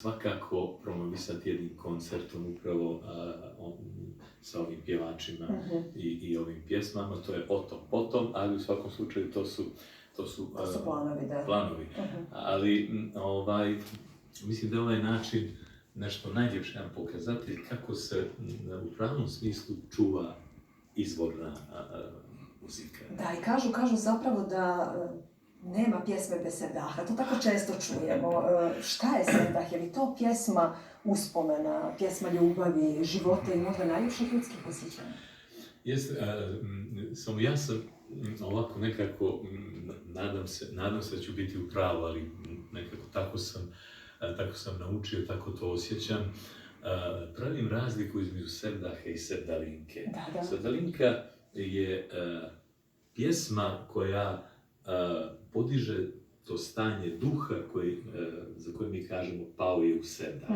svakako promovisati jednim koncertom upravo sa ovim pjevačima i ovim pjesmama. To je o tom potom, ali u svakom slučaju to su planovi, da. Planovi. Ali mislim da je ovaj način nešto najljepše nam pokazatelj kako se u pravom smislu čuva izvorna muzika. Da, i kažu zapravo da nema pjesme bez sevdaha, to tako često čujemo. Šta je sevdah? Je li to pjesma uspomena, pjesma ljubavi, života i možda najljepših ljudskih osjećanja? Samo ja sam ovako nekako, nadam se da ću biti u pravu, ali nekako tako sam naučio, tako to osjećam. Pravim razliku između sevdaha i sevdalinke. Da. Sevdalinka je pjesma koja podiže to stanje duha za koje mi kažemo pao je u sevdah.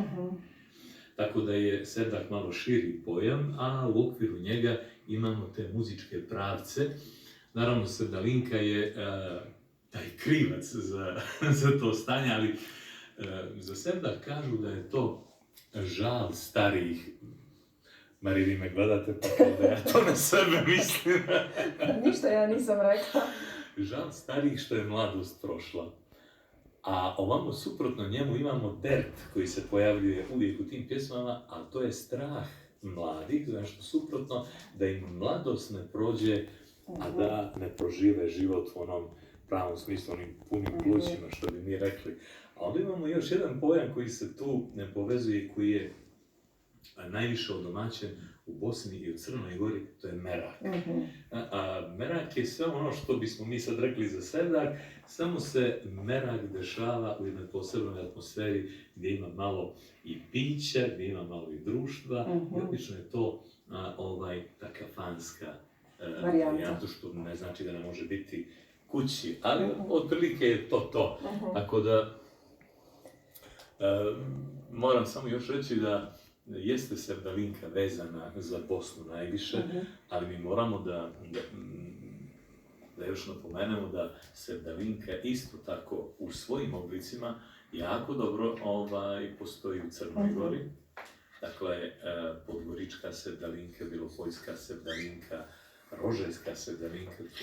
Tako da je sevdah malo širi pojam, a u okviru njega imamo te muzičke pravce. Naravno, sevdalinka je taj krivac za to stanje, ali za sevdah kažu da je to žal starijih. Mari, vi me gledate pa kao da ja to na sebe mislim. Ništa ja nisam rekla. Žal starijih što je mladost prošla. A ovamo suprotno njemu imamo dert koji se pojavljuje uvijek u tim pjesmama, a to je strah mladih, znači suprotno da im mladost ne prođe, a da ne prožive život u onom pravom smislu, onim punim plućima, što bi mi rekli. A onda imamo još jedan pojam koji se tu ne povezuje, koji je najviše odomaćen u Bosni i u Crnoj Gori, to je merak. Merak je sve ono što bismo mi sad rekli za sevdah, samo se merak dešava u jednoj posebnoj atmosferi gdje ima malo i pića, gdje ima malo i društva, i obično je to ta kafanska varijanta, što ne znači da ne može biti kući, ali otprilike je to. Tako da, moram samo još reći da jeste sevdalinka vezana za Bosnu najviše, ali mi moramo da još napomenemo da sevdalinka isto tako u svojim oblicima jako dobro postoji u Crnoj Gori. Dakle, podgorička sevdalinka, bilopojska sevdalinka, rožajska sevdalinka, to